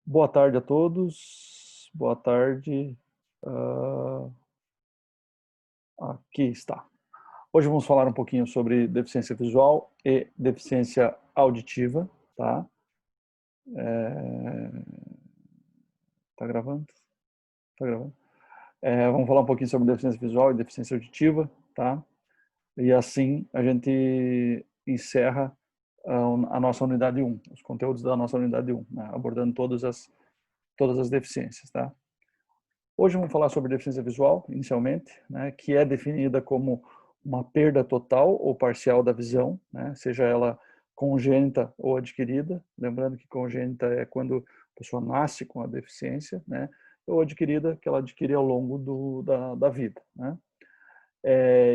Boa tarde a todos. Boa tarde. Ah, aqui está. Hoje vamos falar um pouquinho sobre deficiência visual e deficiência auditiva, tá? Tá gravando? Tá gravando. Vamos falar um pouquinho sobre deficiência visual e deficiência auditiva, tá? E assim a gente encerra a nossa unidade 1, os conteúdos da nossa unidade 1, né? Abordando todas as deficiências, tá? Hoje vamos falar sobre deficiência visual, inicialmente, né, que é definida como uma perda total ou parcial da visão, né, seja ela congênita ou adquirida. Lembrando que congênita é quando a pessoa nasce com a deficiência, né, ou adquirida, que ela adquire ao longo da vida. Né.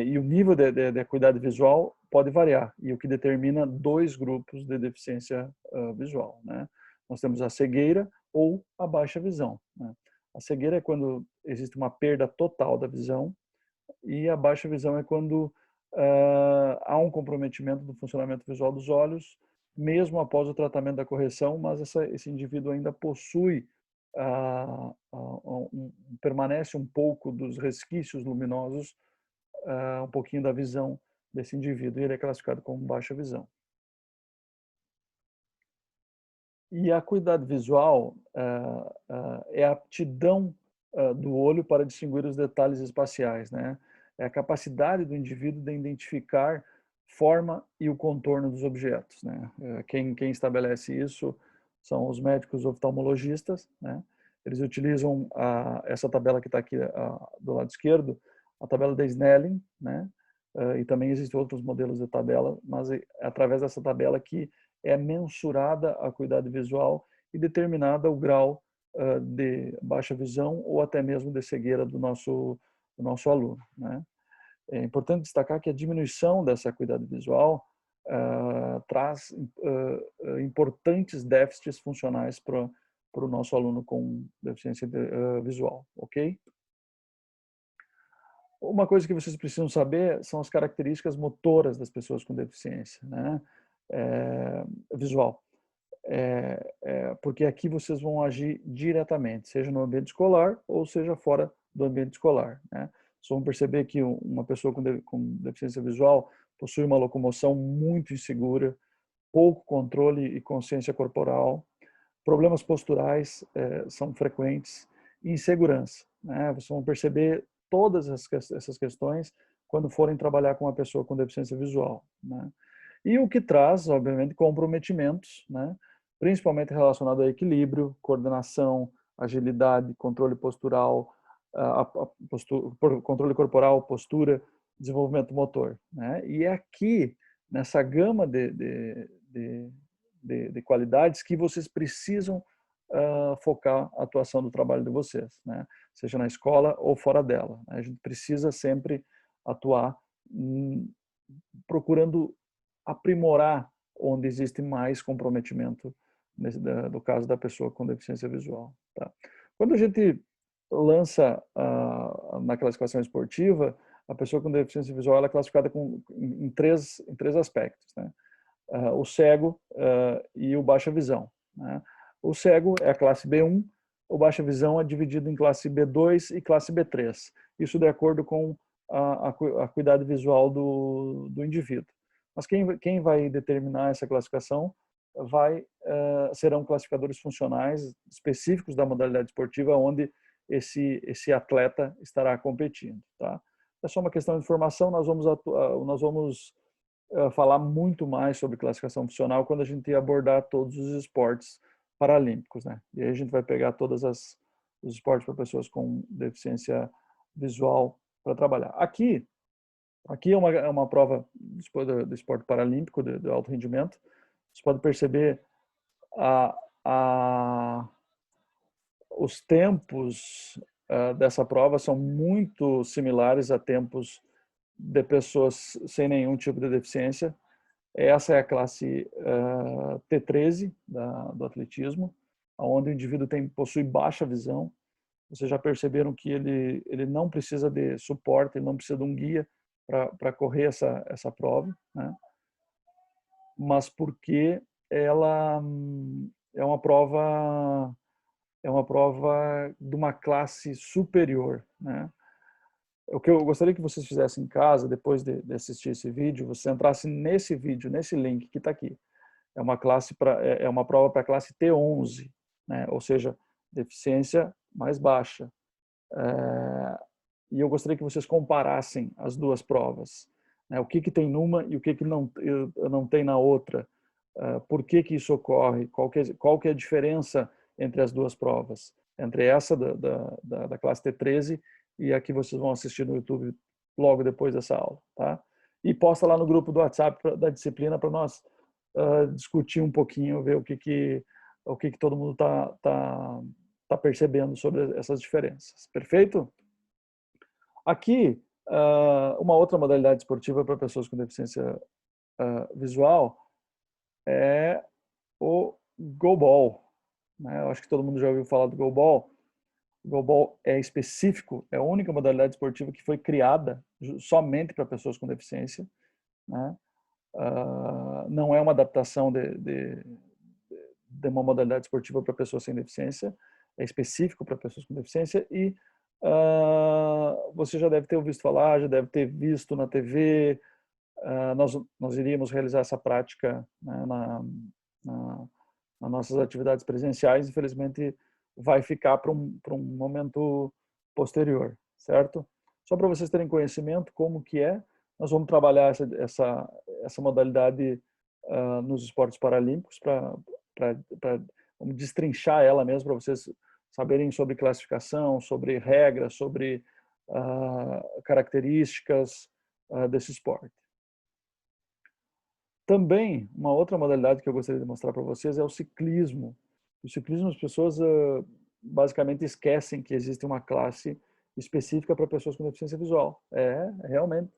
E o nível de acuidade visual pode variar, e o que determina dois grupos de deficiência visual. Né. Nós temos a cegueira ou a baixa visão. Né. A cegueira é quando existe uma perda total da visão, e a baixa visão é quando há um comprometimento do funcionamento visual dos olhos, mesmo após o tratamento da correção, mas esse indivíduo ainda possui, permanece um pouco dos resquícios luminosos, um pouquinho da visão desse indivíduo, e ele é classificado como baixa visão. E a acuidade visual é a aptidão do olho para distinguir os detalhes espaciais, né? É a capacidade do indivíduo de identificar forma e o contorno dos objetos, né? Quem estabelece isso são os médicos oftalmologistas, né? Eles utilizam essa tabela que está aqui do lado esquerdo, a tabela de Snelling, né? E também existem outros modelos de tabela, mas é através dessa tabela que é mensurada a acuidade visual e determinada o grau de baixa visão ou até mesmo de cegueira do nosso aluno. Né? É importante destacar que a diminuição dessa acuidade visual traz importantes déficits funcionais para o nosso aluno com deficiência visual, ok? Uma coisa que vocês precisam saber são as características motoras das pessoas com deficiência, né? Visual. Porque aqui vocês vão agir diretamente, seja no ambiente escolar ou seja fora do ambiente escolar. Né? Vocês vão perceber que uma pessoa com deficiência visual possui uma locomoção muito insegura, pouco controle e consciência corporal, problemas posturais são frequentes e insegurança. Né? Vocês vão perceber todas essas questões quando forem trabalhar com uma pessoa com deficiência visual. Né? E o que traz, obviamente, comprometimentos, né? Principalmente relacionado a equilíbrio, coordenação, agilidade, controle postural, controle corporal, postura, desenvolvimento motor. Né? E é aqui, nessa gama de qualidades, que vocês precisam focar a atuação do trabalho de vocês, né? Seja na escola ou fora dela. Né? A gente precisa sempre atuar procurando aprimorar onde existe mais comprometimento, no caso da pessoa com deficiência visual. Tá? Quando a gente lança na classificação esportiva, a pessoa com deficiência visual ela é classificada em três aspectos. Né? O cego e o baixa visão. Né? O cego é a classe B1, o baixa visão é dividido em classe B2 e classe B3. Isso de acordo com a acuidade visual do indivíduo. Mas quem vai determinar essa classificação serão classificadores funcionais específicos da modalidade esportiva onde esse atleta estará competindo. Tá? É só uma questão de informação, nós vamos falar muito mais sobre classificação funcional quando a gente abordar todos os esportes paralímpicos, né? E aí a gente vai pegar os esportes para pessoas com deficiência visual para trabalhar. Aqui é uma prova do esporte paralímpico de alto rendimento. Você pode perceber a, a, os tempos dessa prova são muito similares a tempos de pessoas sem nenhum tipo de deficiência. Essa é a classe T13 do atletismo, onde o indivíduo possui baixa visão. Vocês já perceberam que ele não precisa de suporte, ele não precisa de um guia para correr essa prova, né? Mas porque ela é uma prova é uma prova de uma classe superior, né? O que eu gostaria que vocês fizessem em casa, depois de assistir esse vídeo, você entrasse nesse vídeo, nesse link que está aqui. É uma prova para a classe T11, né? Ou seja, deficiência mais baixa. E eu gostaria que vocês comparassem as duas provas, né? O que tem numa e o que não tem na outra. Por que isso ocorre? Qual que é a diferença entre as duas provas? Entre essa da classe T13 e a que vocês vão assistir no YouTube logo depois dessa aula, tá? E posta lá no grupo do WhatsApp da disciplina para nós discutir um pouquinho, ver o que todo mundo tá percebendo sobre essas diferenças. Perfeito? Aqui, uma outra modalidade esportiva para pessoas com deficiência visual é o goalball, né? Eu acho que todo mundo já ouviu falar do goalball. O goalball é específico, é a única modalidade esportiva que foi criada somente para pessoas com deficiência, né? Não é uma adaptação de uma modalidade esportiva para pessoas sem deficiência, é específico para pessoas com deficiência e você já deve ter ouvido falar, já deve ter visto na TV. Nós iríamos realizar essa prática, né, na, nas nossas atividades presenciais, infelizmente vai ficar para um momento posterior, certo? Só para vocês terem conhecimento como que é, nós vamos trabalhar essa modalidade nos esportes paralímpicos para vamos destrinchar ela mesmo para vocês saberem sobre classificação, sobre regras, sobre características desse esporte. Também, uma outra modalidade que eu gostaria de mostrar para vocês é o ciclismo. O ciclismo, as pessoas basicamente esquecem que existe uma classe específica para pessoas com deficiência visual. Realmente.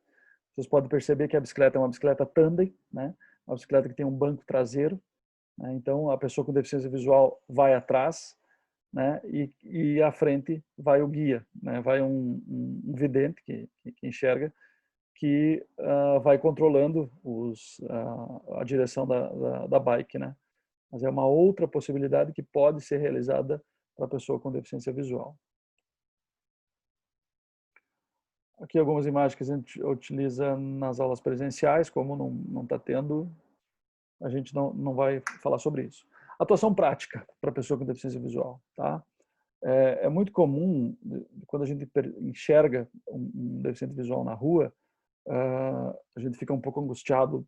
Vocês podem perceber que a bicicleta é uma bicicleta tandem, né? Uma bicicleta que tem um banco traseiro, né? Então, a pessoa com deficiência visual vai atrás, né? E à frente vai o guia, né? Vai um vidente que enxerga, que vai controlando a direção da bike, né? Mas é uma outra possibilidade que pode ser realizada para a pessoa com deficiência visual. Aqui algumas imagens que a gente utiliza nas aulas presenciais, como não está tendo, a gente não vai falar sobre isso. Atuação prática para a pessoa com deficiência visual, tá? É muito comum, quando a gente enxerga um deficiente visual na rua, a gente fica um pouco angustiado,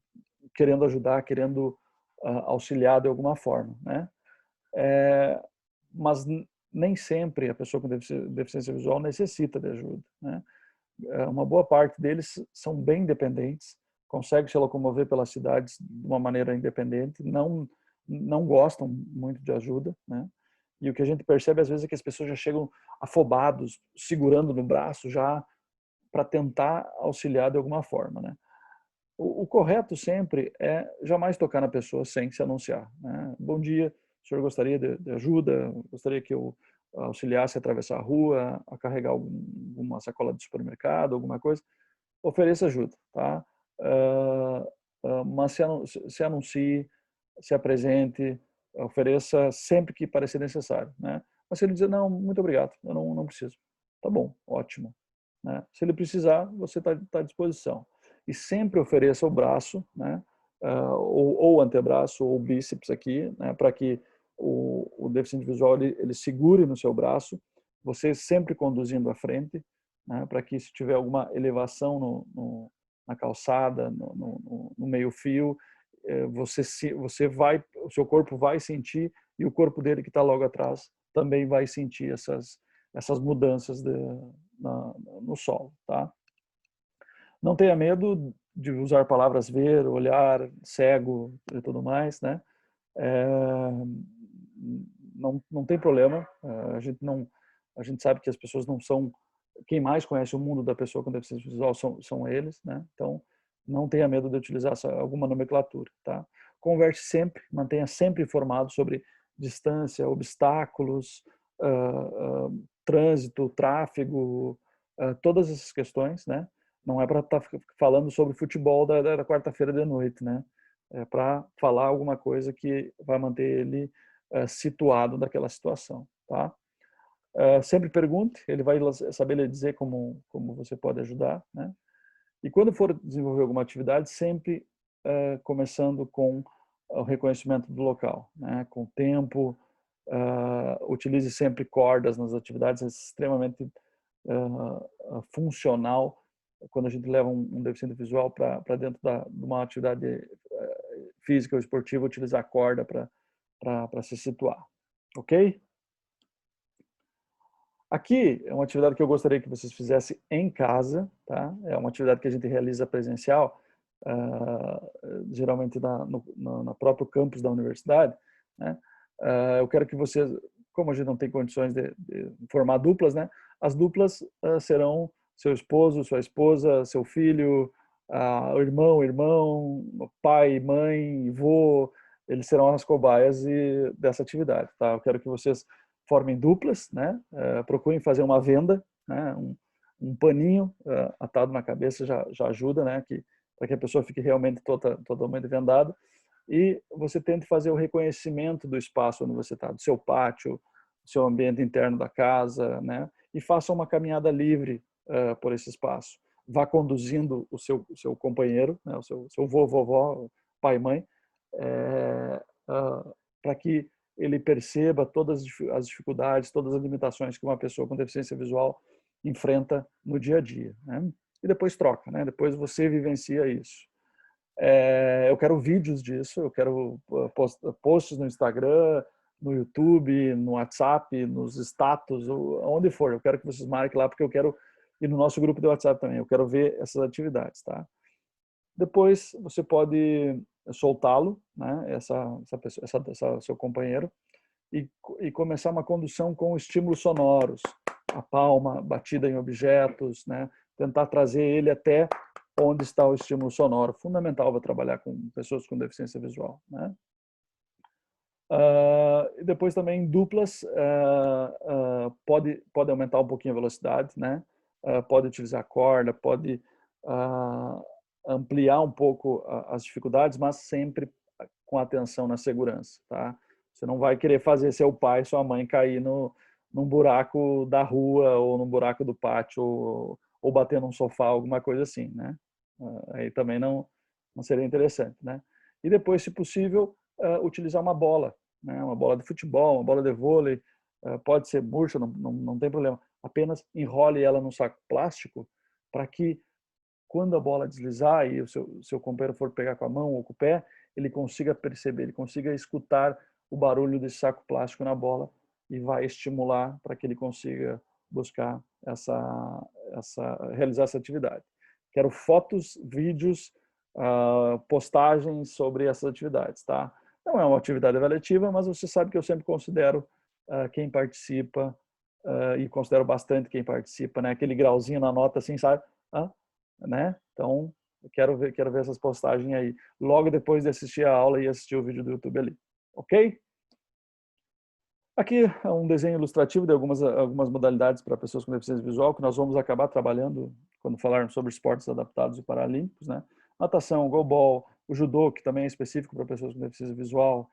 querendo ajudar, querendo auxiliar de alguma forma, né? Mas nem sempre a pessoa com deficiência visual necessita de ajuda, né? Uma boa parte deles são bem independentes, conseguem se locomover pelas cidades de uma maneira independente, não gostam muito de ajuda, né? E o que a gente percebe às vezes é que as pessoas já chegam afobados, segurando no braço já para tentar auxiliar de alguma forma, né? O correto sempre é jamais tocar na pessoa sem se anunciar, né? Bom dia, o senhor gostaria de ajuda? Gostaria que eu auxiliasse a atravessar a rua, a carregar alguma sacola de supermercado, alguma coisa? Ofereça ajuda, tá? Mas se anuncie, se apresente, ofereça sempre que parecer necessário, né? Mas se ele dizer, não, muito obrigado, eu não preciso. Tá bom, ótimo, né? Se ele precisar, você tá à disposição. E sempre ofereça o braço, né? Ou o antebraço, ou o bíceps aqui, né? Para que o deficiente visual ele segure no seu braço, você sempre conduzindo à frente, né? Para que se tiver alguma elevação na calçada, no meio-fio, o seu corpo vai sentir e o corpo dele que está logo atrás também vai sentir essas mudanças no solo, tá? Não tenha medo de usar palavras ver, olhar, cego e tudo mais, né? Não tem problema. A gente sabe que as pessoas não são quem mais conhece o mundo da pessoa com deficiência visual são eles, né? Então não tenha medo de utilizar alguma nomenclatura, tá? Converse sempre, mantenha sempre informado sobre distância, obstáculos, trânsito, tráfego, todas essas questões, né? Não é para estar falando sobre futebol da quarta-feira de noite, né? É para falar alguma coisa que vai manter ele situado naquela situação, tá? Sempre pergunte, ele vai saber lhe dizer como você pode ajudar, né? E quando for desenvolver alguma atividade, sempre começando com o reconhecimento do local, né? Com o tempo, utilize sempre cordas nas atividades, é extremamente funcional quando a gente leva um deficiente visual para dentro de uma atividade física ou esportiva, utilizar corda para se situar, ok? Aqui é uma atividade que eu gostaria que vocês fizessem em casa, tá? É uma atividade que a gente realiza presencial, geralmente na próprio campus da universidade, né? Eu quero que vocês, como a gente não tem condições de formar duplas, né? As duplas serão seu esposo, sua esposa, seu filho, o irmão, pai, mãe, vô, eles serão as cobaias dessa atividade, tá? Eu quero que vocês formem duplas, né? Procurem fazer uma venda, né? Um paninho atado na cabeça já ajuda, né? Para que a pessoa fique realmente totalmente vendada. E você tente fazer o reconhecimento do espaço onde você está, do seu pátio, do seu ambiente interno da casa, né? E faça uma caminhada livre por esse espaço. Vá conduzindo o seu companheiro, né? O seu vô, vovó, pai, mãe, para que ele perceba todas as dificuldades, todas as limitações que uma pessoa com deficiência visual enfrenta no dia a dia, né? E depois troca, né? Depois você vivencia isso. Eu quero vídeos disso, eu quero posts no Instagram, no YouTube, no WhatsApp, nos status, onde for. Eu quero que vocês marquem lá, porque eu quero ir no nosso grupo de WhatsApp também. Eu quero ver essas atividades, tá? Depois você pode soltá-lo, né? Seu companheiro, e começar uma condução com estímulos sonoros, a palma batida em objetos, né? Tentar trazer ele até onde está o estímulo sonoro, fundamental para trabalhar com pessoas com deficiência visual, né? E depois também duplas pode aumentar um pouquinho a velocidade, né? Pode utilizar corda, pode ampliar um pouco as dificuldades, mas sempre com atenção na segurança, tá? Você não vai querer fazer seu pai e sua mãe cair num buraco da rua ou num buraco do pátio ou bater num sofá, alguma coisa assim, né? Aí também não seria interessante, né? E depois, se possível, utilizar uma bola, né? Uma bola de futebol, uma bola de vôlei, pode ser murcha, não tem problema. Apenas enrole ela num saco plástico para que quando a bola deslizar e o seu companheiro for pegar com a mão ou com o pé, ele consiga perceber, ele consiga escutar o barulho desse saco plástico na bola e vai estimular para que ele consiga buscar realizar essa atividade. Quero fotos, vídeos, postagens sobre essas atividades, tá? Não é uma atividade avaliativa, mas você sabe que eu sempre considero quem participa e considero bastante quem participa, né? Aquele grauzinho na nota assim, sabe? Né? Então, eu quero ver essas postagens aí, logo depois de assistir a aula e assistir o vídeo do YouTube ali, ok? Aqui é um desenho ilustrativo de algumas modalidades para pessoas com deficiência visual que nós vamos acabar trabalhando quando falarmos sobre esportes adaptados e paralímpicos, né? Natação, goalball, o judô, que também é específico para pessoas com deficiência visual,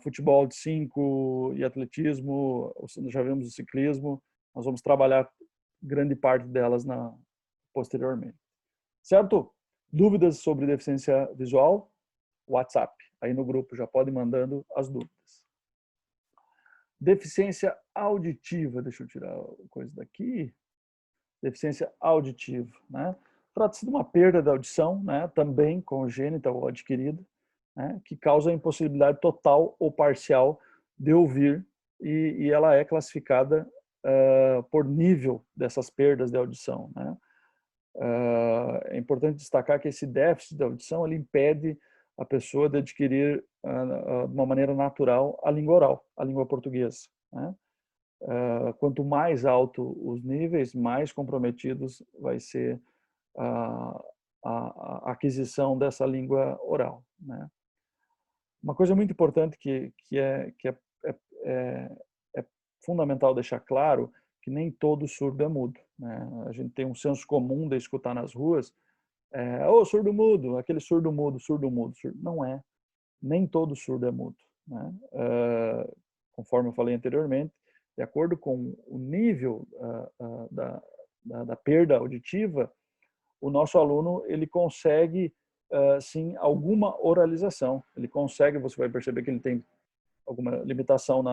futebol de 5 e atletismo, já vimos o ciclismo, nós vamos trabalhar grande parte delas posteriormente. Certo? Dúvidas sobre deficiência visual? WhatsApp. Aí no grupo já pode ir mandando as dúvidas. Deficiência auditiva. Deixa eu tirar a coisa daqui. Deficiência auditiva, né? Trata-se de uma perda da audição, né? Também congênita ou adquirida, né? Que causa a impossibilidade total ou parcial de ouvir e ela é classificada por nível dessas perdas de audição, né? É importante destacar que esse déficit de audição ele impede a pessoa de adquirir de uma maneira natural a língua oral, a língua portuguesa, né? Quanto mais alto os níveis, mais comprometidos vai ser a aquisição dessa língua oral, né? Uma coisa muito importante que é fundamental deixar claro que nem todo surdo é mudo, né? A gente tem um senso comum de escutar nas ruas, surdo mudo, aquele surdo mudo, surdo mudo. Não é, nem todo surdo é mudo, né? Conforme eu falei anteriormente, de acordo com o nível da perda auditiva, o nosso aluno ele consegue sim alguma oralização. Ele consegue, você vai perceber que ele tem alguma limitação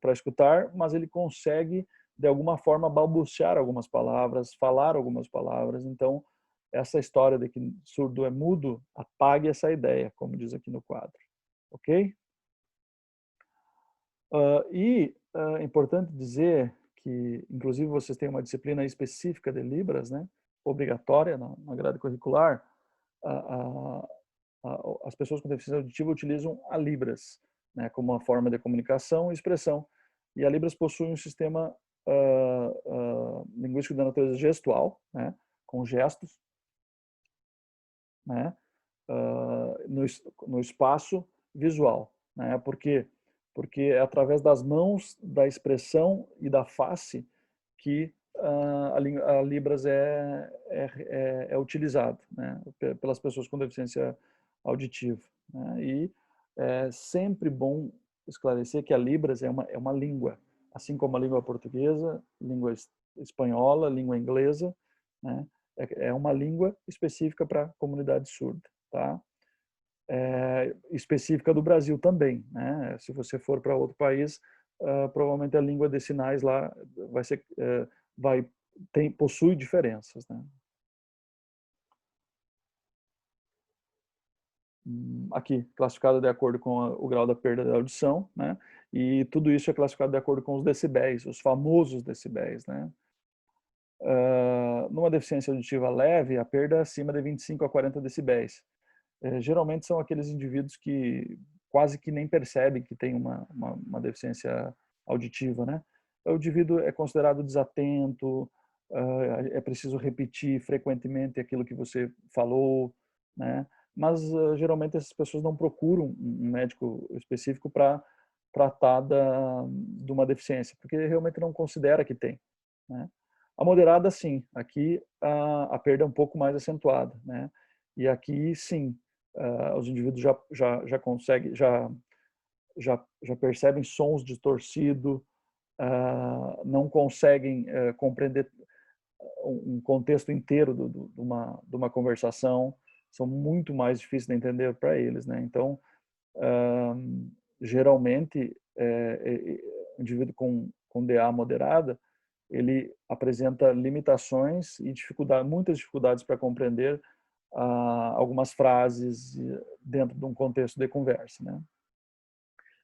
para escutar, mas ele consegue de alguma forma balbuciar algumas palavras, falar algumas palavras. Então, essa história de que surdo é mudo, apague essa ideia, como diz aqui no quadro. Ok? É importante dizer que, inclusive, vocês têm uma disciplina específica de Libras, né? Obrigatória na grade curricular. As pessoas com deficiência auditiva utilizam a Libras, né, como uma forma de comunicação e expressão. E a Libras possui um sistema linguístico da natureza gestual, né, com gestos, né, no espaço visual, né, porque é através das mãos, da expressão e da face que a Libras é utilizado, né, pelas pessoas com deficiência auditiva, né, e é sempre bom esclarecer que a Libras é uma língua, assim como a língua portuguesa, língua espanhola, língua inglesa, né, é uma língua específica para a comunidade surda, tá? Específica do Brasil também, né? Se você for para outro país, provavelmente a língua de sinais lá vai ser, possui diferenças, né? Aqui, classificado de acordo com o grau da perda da audição, né? E tudo isso é classificado de acordo com os decibéis, os famosos decibéis, né? Numa deficiência auditiva leve, a perda é acima de 25 a 40 decibéis. Geralmente são aqueles indivíduos que quase que nem percebem que tem uma deficiência auditiva, né? O indivíduo é considerado desatento, é preciso repetir frequentemente aquilo que você falou, né? Mas geralmente essas pessoas não procuram um médico específico para tratar de uma deficiência, porque realmente não considera que tem, né? A moderada, sim, aqui a perda é um pouco mais acentuada, né? E aqui, sim, os indivíduos já conseguem, já percebem sons distorcidos, não conseguem compreender um contexto inteiro de uma conversação, são muito mais difíceis de entender para eles, né? Então, geralmente, o indivíduo com DA moderada, ele apresenta limitações e muitas dificuldades para compreender algumas frases dentro de um contexto de conversa, né?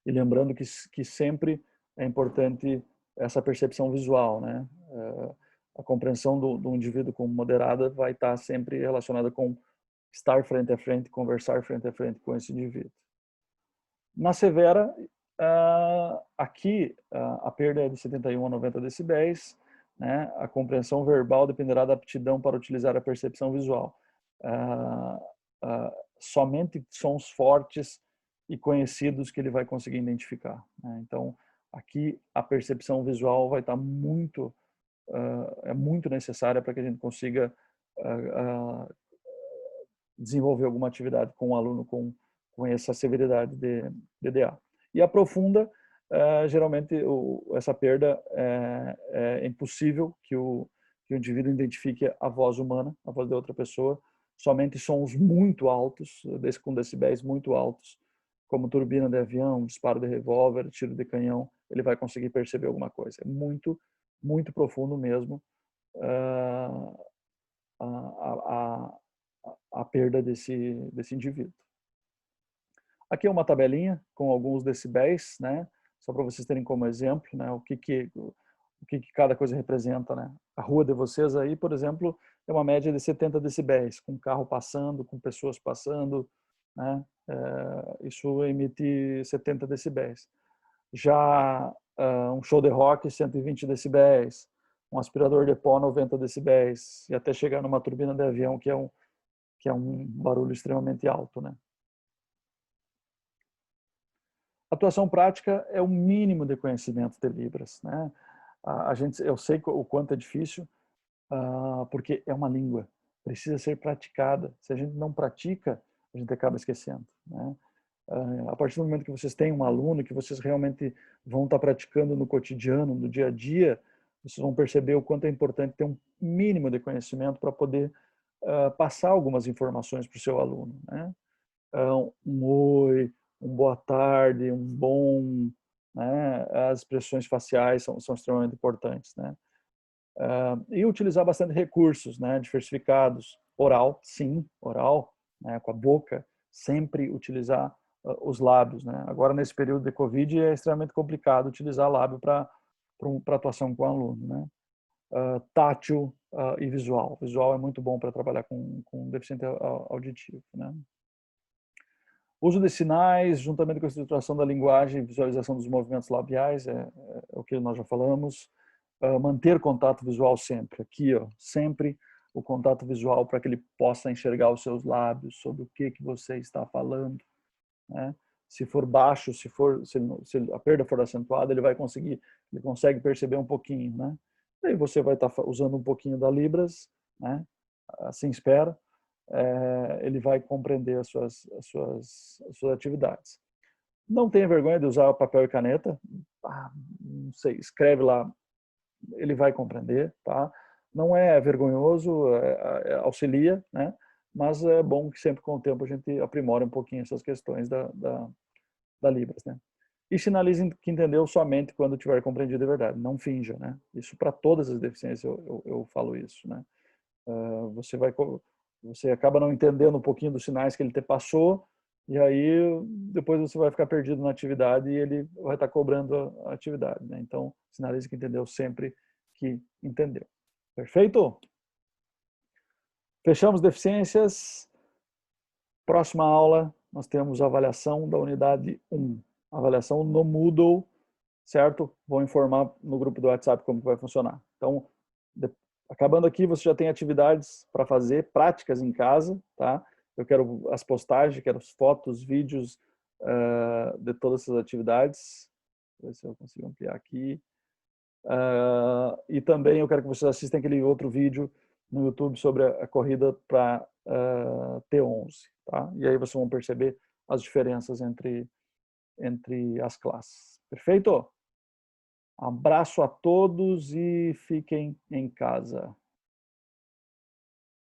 E lembrando que sempre é importante essa percepção visual, né? A compreensão do indivíduo como moderada vai estar sempre relacionada com estar frente a frente, conversar frente a frente com esse indivíduo. Na severa, aqui a perda é de 71 a 90 decibéis, né? A compreensão verbal dependerá da aptidão para utilizar a percepção visual. Somente sons fortes e conhecidos que ele vai conseguir identificar, né? Então, aqui a percepção visual vai estar é muito necessária para que a gente consiga desenvolver alguma atividade com um aluno com essa severidade de DA. E a profunda, geralmente essa perda é impossível que o indivíduo identifique a voz humana, a voz de outra pessoa, somente sons muito altos, com decibéis muito altos, como turbina de avião, disparo de revólver, tiro de canhão, ele vai conseguir perceber alguma coisa. É muito, muito profundo mesmo a perda desse indivíduo. Aqui é uma tabelinha com alguns decibéis, né? Só para vocês terem como exemplo, né? O que cada coisa representa, né? A rua de vocês aí, por exemplo, é uma média de 70 decibéis, com carro passando, com pessoas passando, né? Isso emite 70 decibéis. Já um show de rock, 120 decibéis, um aspirador de pó, 90 decibéis, e até chegar numa turbina de avião, que é um barulho extremamente alto, né? Atuação prática é o mínimo de conhecimento de Libras, né? Eu sei o quanto é difícil, porque é uma língua, precisa ser praticada. Se a gente não pratica, a gente acaba esquecendo, né? A partir do momento que vocês têm um aluno, que vocês realmente vão estar praticando no cotidiano, no dia a dia, vocês vão perceber o quanto é importante ter um mínimo de conhecimento para poder passar algumas informações para o seu aluno, né? Um oi, um boa tarde, um bom, né? As expressões faciais são extremamente importantes, né? E utilizar bastante recursos, né? Diversificados, oral, sim, oral, né? Com a boca, sempre utilizar os lábios, né? Agora, nesse período de Covid, é extremamente complicado utilizar lábio para atuação com o aluno, né? Tátil e visual. Visual é muito bom para trabalhar com deficiente auditivo, né? Uso de sinais, juntamente com a estruturação da linguagem e visualização dos movimentos labiais, é o que nós já falamos. Manter contato visual sempre. Aqui, ó, sempre o contato visual para que ele possa enxergar os seus lábios, sobre o que você está falando, né? Se for baixo, se a perda for acentuada, ele consegue perceber um pouquinho, né? Daí você vai estar usando um pouquinho da Libras, né? Assim espera, ele vai compreender as suas atividades. Não tenha vergonha de usar papel e caneta, não sei, escreve lá, ele vai compreender, tá? Não é vergonhoso, auxilia, né? Mas é bom que sempre com o tempo a gente aprimore um pouquinho essas questões da Libras, né? E sinalize que entendeu somente quando tiver compreendido de verdade, não finja, né? Isso para todas as deficiências eu falo isso, né? Você acaba não entendendo um pouquinho dos sinais que ele te passou, e aí depois você vai ficar perdido na atividade e ele vai estar cobrando a atividade, né? Então, sinalize que entendeu sempre que entendeu. Perfeito? Fechamos deficiências. Próxima aula, nós temos a avaliação da unidade 1. Avaliação no Moodle, certo? Vou informar no grupo do WhatsApp como vai funcionar. Então, acabando aqui, você já tem atividades para fazer, práticas em casa, tá? Eu quero as postagens, quero as fotos, vídeos de todas essas atividades. Vou ver se eu consigo ampliar aqui. E também eu quero que vocês assistam aquele outro vídeo no YouTube sobre a corrida para T11, tá? E aí vocês vão perceber as diferenças entre as classes. Perfeito? Abraço a todos e fiquem em casa.